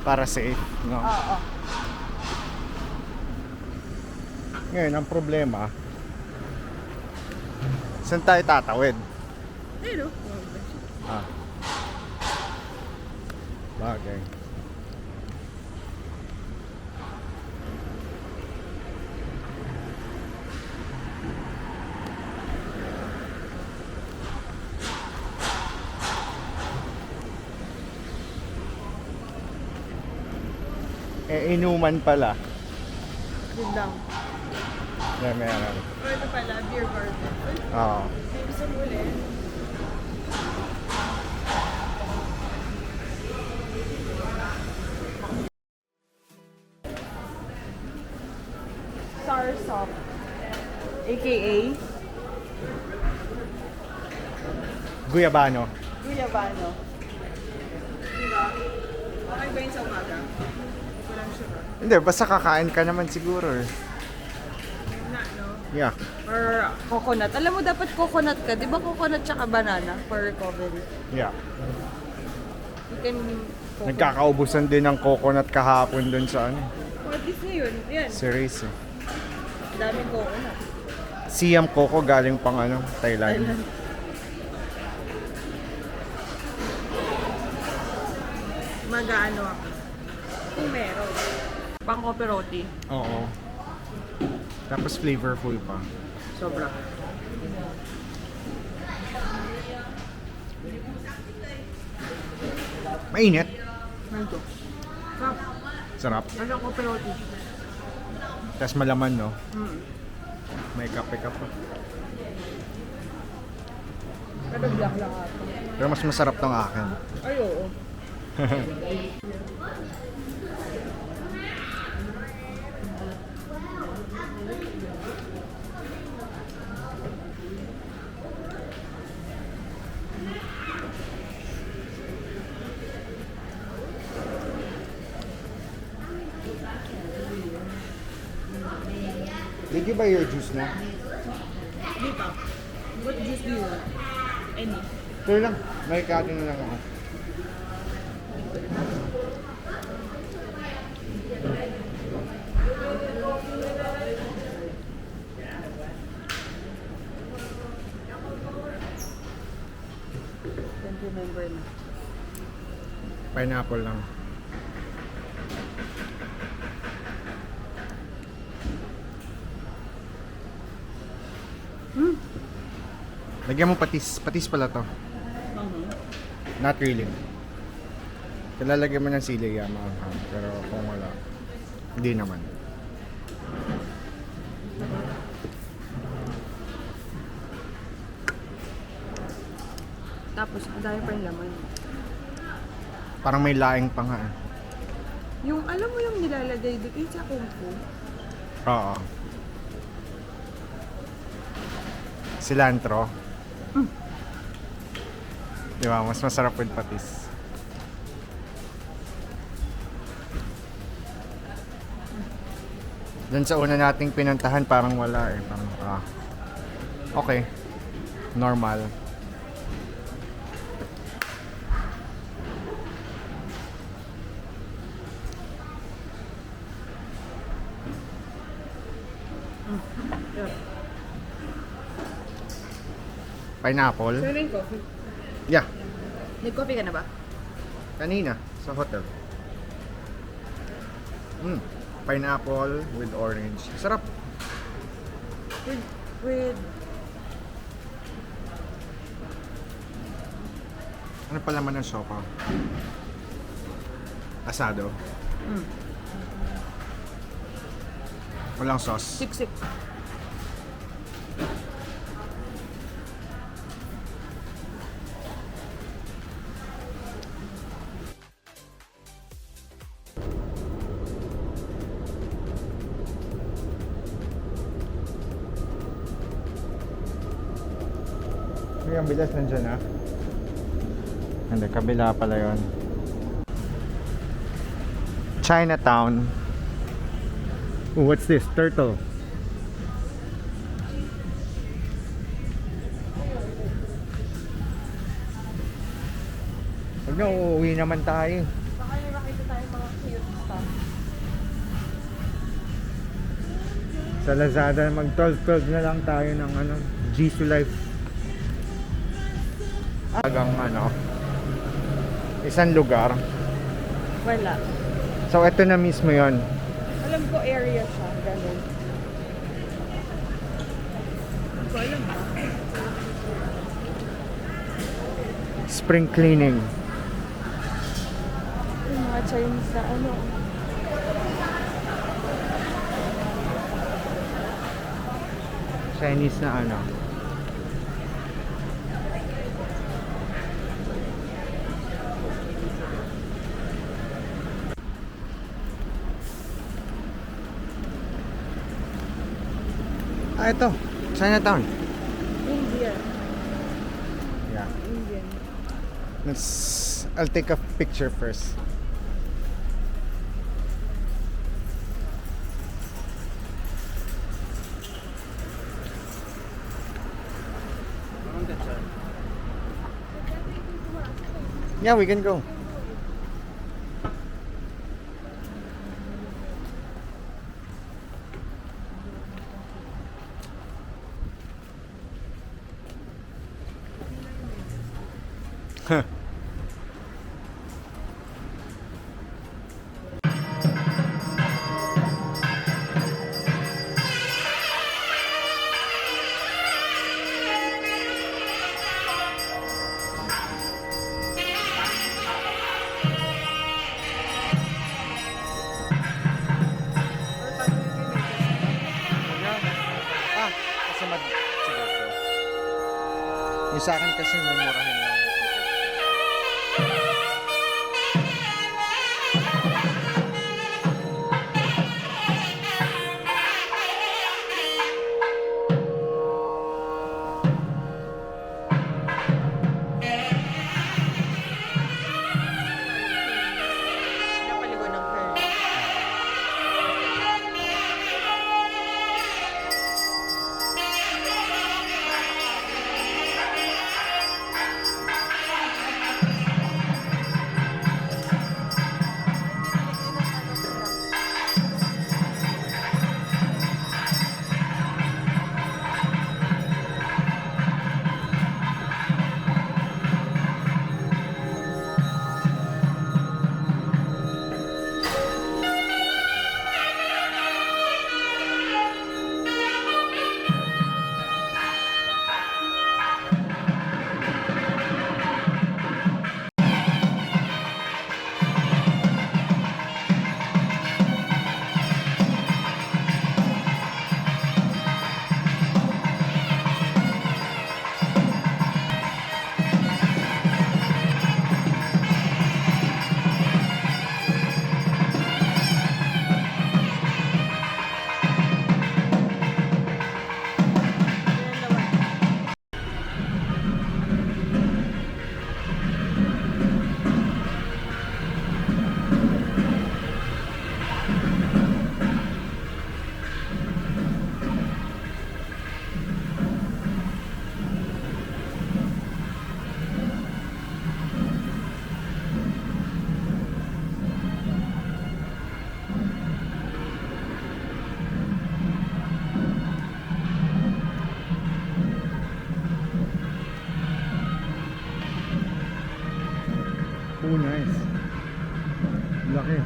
Para safe, no? Oo. Ngayon, ang problema, saan tayo tatawid? Ayun o. Ah. Bagay. Inuman pala. Yun lang. Meron. O ito pala, beer garden. Oo. May gusto mo ulit. Soursop. AKA Guyabano. Guyabano. Diba? Okay ba yun sa umaga? Hindi ko lang sure. Hindi, basta kakain ka naman siguro eh. Na, no? Yeah. Or coconut. Alam mo, dapat coconut ka. Di ba coconut tsaka banana for recovery? Yeah. You can... Nagkakaubusan din ng coconut kahapon dun sa ano. At least ngayon, ayan. Series eh. Daming coconut. Siam Coco galing pang ano, Thailand. Mag-ano ako. Kung meron. Pang coffee roti. Oo. Tapos flavorful pa. Sobra. Mainit. Mango. Sarap. Sarap. Ano coffee roti? Tapos malaman, no? Mm. May kape ka pa. Pero black lang ako. Pero mas masarap tong akin. Ay, oo. Did you buy your juice na? Di pa. What juice do you want? Any. Sure lang. May katin na lang ako. Don't remember na. Pineapple lang. Lagyan mo patis. Patis pala to. Not really. Kung lalagyan mo ng sili, maanghang. Pero kung wala, hindi naman. Tapos, ang dami pa yung laman. Parang may laing pa nga eh. Yung, alam mo yung nilalagay dito yung sa kung fu? Oo. Cilantro. Di ba? Mas masarap with patis. Doon sa una nating pinuntahan, parang wala eh. Parang, okay. Normal. Pineapple. So, yung coffee. Yeah. Nag-coffee ka na ba? Kanina, sa hotel. Pineapple with orange. Sarap. With Ano pa laman ng sopa? Asado. Walang sauce. siksik. May ang bilas nandyan na. Hindi, kabila pala yun. Chinatown. Ooh, what's this? Turtle. Pag na uuwi naman tayo. Baka may makita tayo mga Sa Lazada, mag 12-12 na lang tayo ng ano, Jisoo Life. Hanggang ano, isang lugar. Wala. So, ito na mismo yon. Alam ko area siya. Ganun. Hindi ko alam ba? Spring cleaning. Yung mga Chinese na ano. Chinese na ano. Ah, ito. Chinatown. India. Yeah. Indian. I'll take a picture first. Yeah, we can go. Huh. Ah, kasi sige, go. Yung sa akin kasi mumurahin lang. Napaligo ng pearl. Oh, nice. Laki.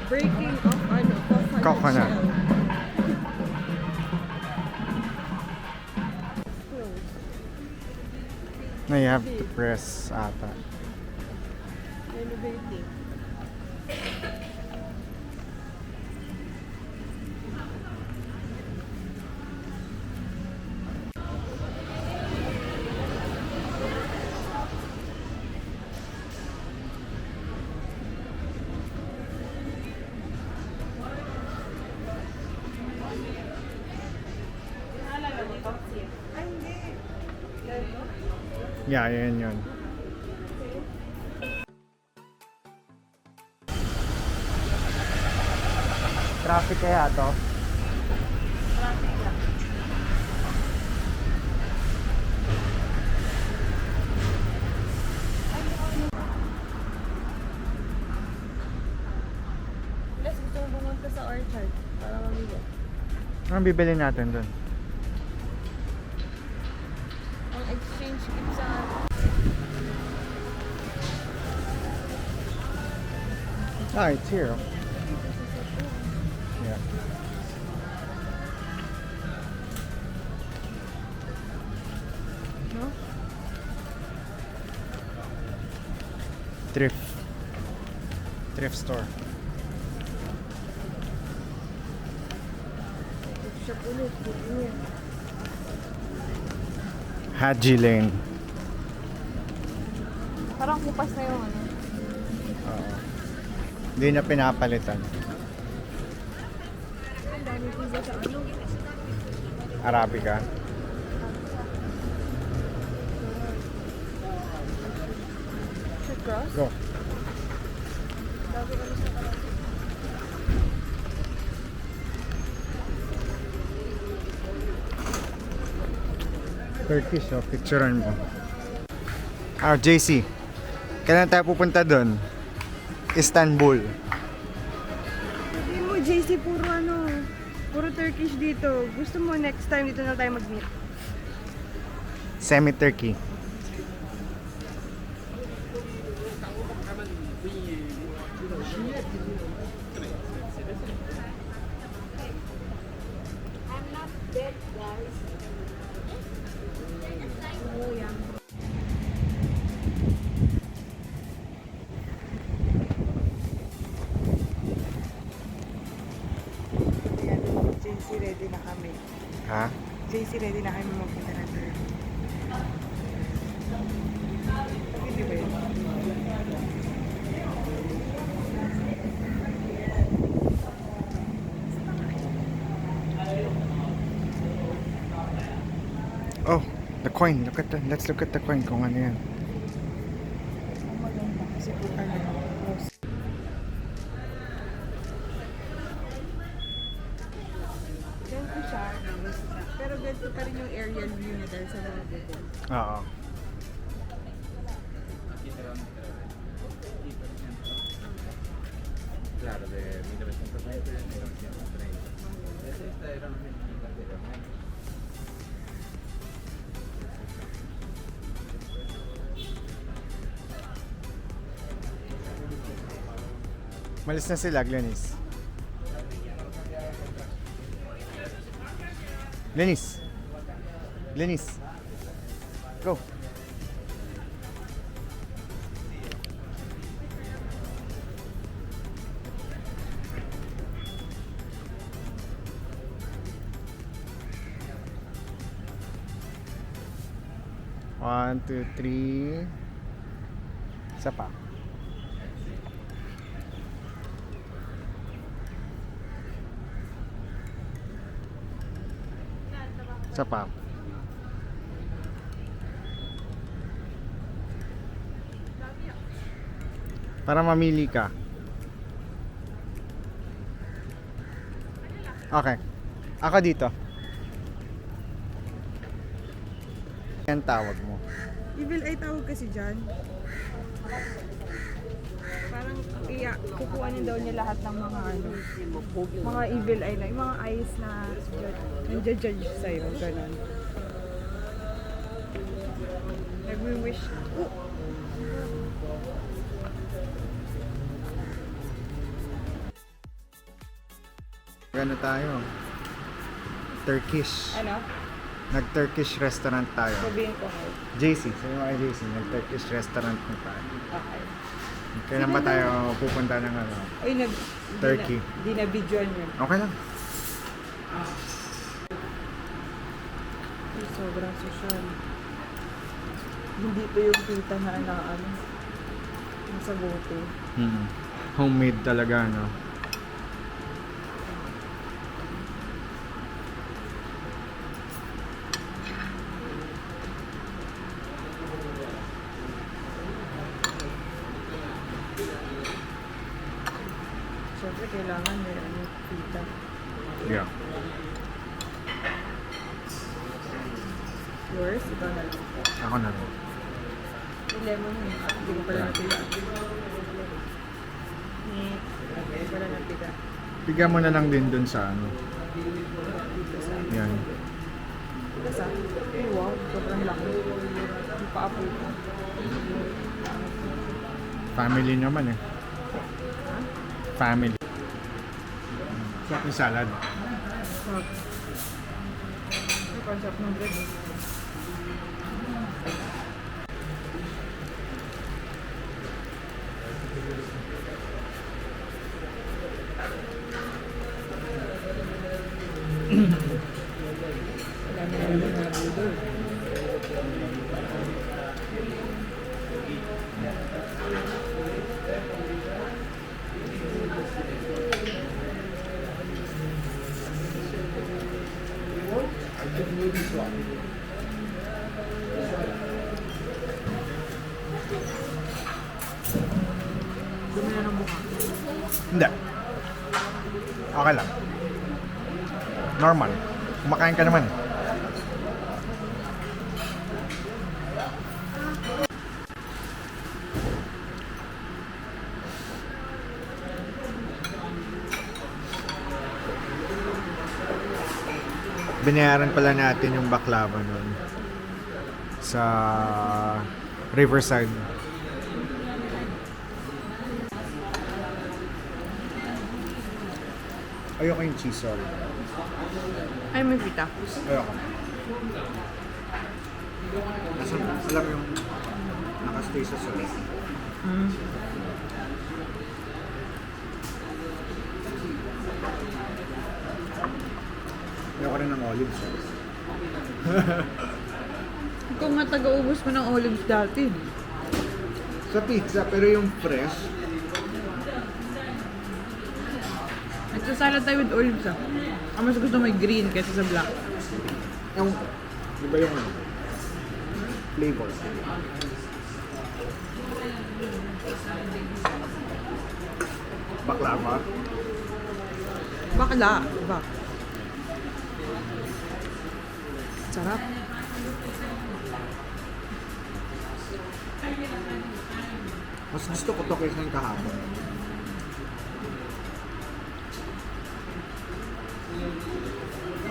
Breaking of coconut Coconut. shell. Close. Na you have to press ata. Renovating. Ay, hindi. Yeah, yun. Traffic kaya to? Traffic lang. Let's gusto mo pumunta sa orchard para mamili. Anong bibili natin dun? Ang exchange gift sa Ah, it's here. Yeah. no? Thrift store. Shop ulit. Ulit. Haji Lane. Parang kupas na yung ano. Oo. Hindi na pinapalitan. Ang dami pizza sa ano. Arabica. Should cross? Go. Dami ano sa karami. Turkish, oh. Picturean mo. Ah, JC. Kailan tayo pupunta doon? Istanbul. Sabihin mo, JC, puro ano, puro Turkish dito. Gusto mo next time dito na tayo mag-meet? Semi-Turkey. Oo, yan. Ayan, JC, ready na kami. Ha? JC, ready na kami magpunta ng Turkey. Hindi ba yun? Oh, the coin. Let's look at the coin kung ano yan. Ang maganda kasi po ano, most. Ganito siya. Pero ganito pa rin yung aerial view niya dahil sa mga bubble. Oo. Claro, de 1920 a 1930. Esta era una mezquita anteriormente. Malis na sila, Glenis. Glenis. Glenis. Go. One, two, three. Isa pa. Isa pa. Para mamili ka. Okay. Ako dito. Yan tawag mo. Evil Eye tawag kasi dyan. Parang kukuhanin daw niya lahat ng mga ano, mga evil eye na, yung mga eyes na nandiyan-judge sa'yo, gano'n. Nagwi-wish. Ano tayo? Turkish. Ano? Nag-Turkish restaurant tayo. Sabihin ko nga. JC, sabi mo kay JC, nag-Turkish restaurant na tayo. Okay. Kailan ba tayo pupunta ng ano? Ay, Turkey. Di na videoan yun. Okay lang. Ay, sobrang social. Hindi to yung kita na ano. Nasa bote. Homemade talaga, no? Siyempre, kailangan may ano, kita. Yeah. Yours? Ikaw na lang. Ako na rin. Yung lemon yun. Hindi ko pala napila. Hindi ko pala napila. Bigyan mo na lang din dun sa ano. Dito sa... Yan. Dito sa... Ay, wow. Sobrang laki. Yung paapoy ko. Family naman eh. Family. Sarap yung salad. Sarap. Ay, concept ng bread eh. Dami na naman mga budol. Dumi na ng mukha. Hindi. Okay lang. Normal. Kumakain ka naman eh. Binayaran pala natin yung baklava nun sa Riverside. Ayoko yung cheese, sorry. Ay, may pita. Ayoko. Alam mo yung nakastay sa sauce. Mm. Ayoko rin ng olives. Ikaw nga taga-ubos mo ng olives dati. Sa pizza, pero yung fresh, Nagsasalad tayo with olives ah. Ang mas gusto may green kaysa sa black. yung, di ba yung ano? Flavor. Baklava. Bakla. Diba? Sarap. Mas gusto ko to kaysa yung kahapon.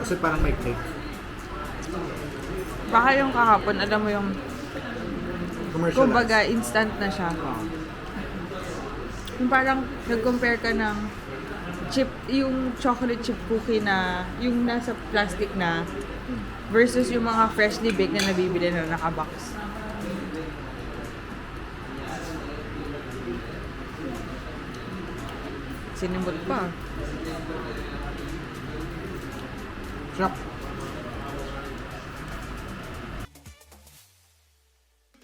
Kasi parang may cake. Baka yung kahapon, alam mo yung, Commercialized. kumbaga, instant na siya. Yung parang nag-compare ka ng chip, yung chocolate chip cookie na, yung nasa plastic na, versus yung mga freshly baked na nabibili na nakabox. Sinimot pa. Sarap.